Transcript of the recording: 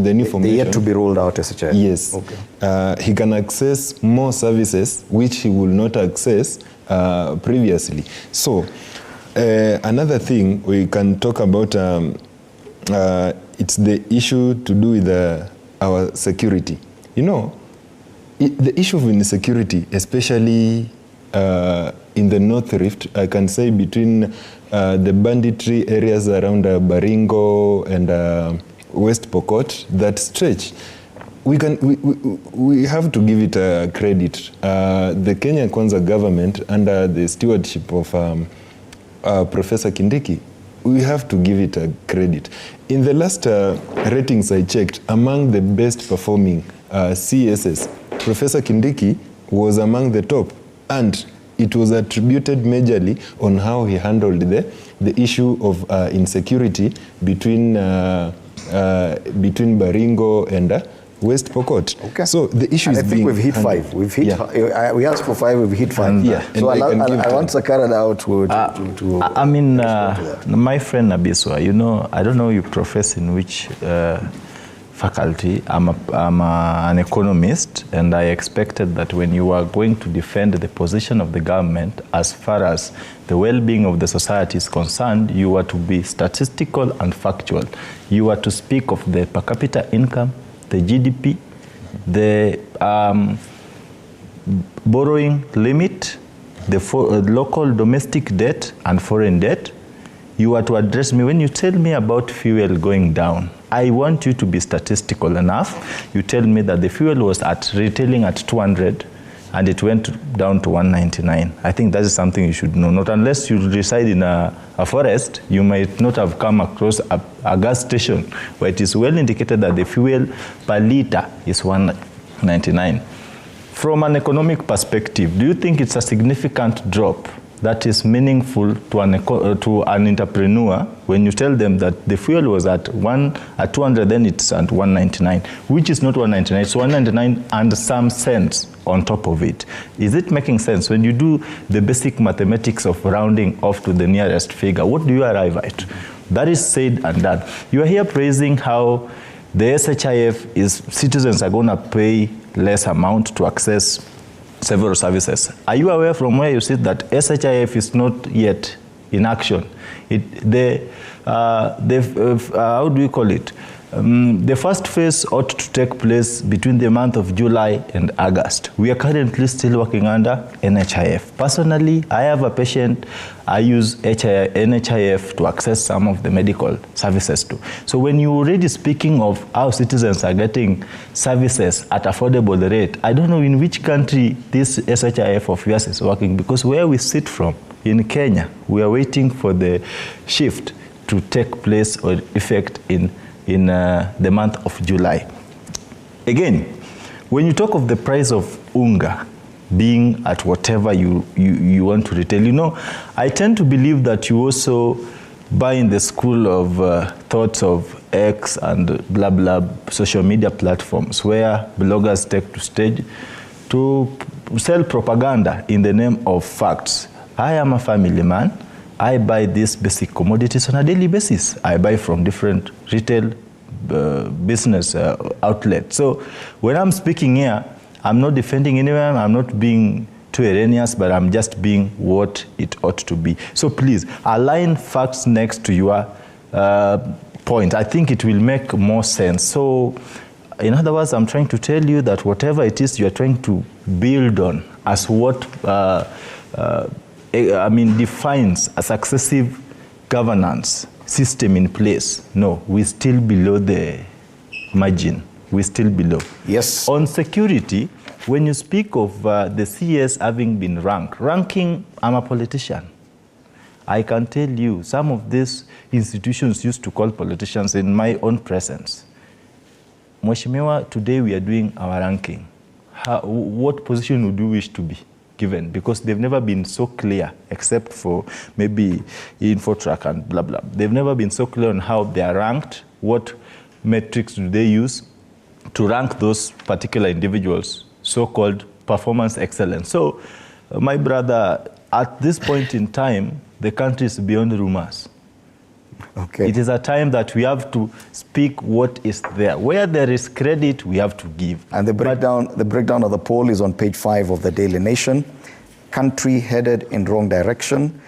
the new formation, they're yet to be rolled out, SHIF. Yes. Okay. He can access more services which he will not access previously. So another thing we can talk about, it's the issue to do with our security. You know, the issue of insecurity, especially in the North Rift, I can say between the banditry areas around Baringo and West Pokot, that stretch, we have to give it a credit. The Kenya Kwanza government, under the stewardship of Professor Kindiki, we have to give it a credit. In the last ratings I checked, among the best performing CSS, Professor Kindiki was among the top, and it was attributed majorly on how he handled the issue of insecurity between Baringo and West Pokot. Okay. So the issue is I think we've hit handled. 5. We've hit. We asked for 5. We've hit 5. So I want Sakara now to. I mean, my friend Nabiswa, you know, I don't know you profess in which faculty. I'm an economist, and I expected that when you are going to defend the position of the government as far as the well-being of the society is concerned, you are to be statistical and factual. You are to speak of the per capita income, the GDP, the borrowing limit, the local domestic debt and foreign debt. You are to address me when you tell me about fuel going down. I want you to be statistical enough. You tell me that the fuel was retailing at 200 and it went down to 199. I think that is something you should know. Not unless you reside in a forest, you might not have come across a gas station where it is well indicated that the fuel per liter is 199. From an economic perspective, do you think it's a significant drop that is meaningful to an entrepreneur when you tell them that the fuel was at 200, then it's at 199, which is not 199, it's 199 and some cents on top of it. Is it making sense? When you do the basic mathematics of rounding off to the nearest figure, what do you arrive at? That is said and done. You are here praising how the SHIF is citizens are going to pay less amount to access several services. Are you aware from where you sit that SHIF is not yet in action? How do we call it? The first phase ought to take place between the month of July and August. We are currently still working under NHIF. Personally, I have a patient I use NHIF to access some of the medical services too. So when you're already speaking of how citizens are getting services at affordable rate, I don't know in which country this SHIF of yours is working, because where we sit from in Kenya, we are waiting for the shift to take place or effect in the month of July. Again, when you talk of the price of unga being at whatever you want to retail, you know, I tend to believe that you also buy in the school of thoughts of X and blah blah social media platforms where bloggers take to stage to sell propaganda in the name of facts. I am a family man. I buy these basic commodities on a daily basis. I buy from different retail business outlets. So when I'm speaking here, I'm not defending anyone. I'm not being too erroneous, but I'm just being what it ought to be. So please, align facts next to your point. I think it will make more sense. So in other words, I'm trying to tell you that whatever it is you're trying to build on as what defines a successive governance system in place. No, we're still below the margin. We're still below. Yes. On security, when you speak of the CS having been ranking, I'm a politician. I can tell you, some of these institutions used to call politicians in my own presence. Mheshimiwa, today we are doing our ranking. What position would you wish to be given? Because they've never been so clear, except for maybe InfoTrack and blah, blah. They've never been so clear on how they are ranked. What metrics do they use to rank those particular individuals, so-called performance excellence? So, my brother, at this point in time, the country is beyond rumors. Okay. It is a time that we have to speak what is there. Where there is credit, we have to give. And the breakdown of the poll is on page 5 of the Daily Nation. Country headed in wrong direction.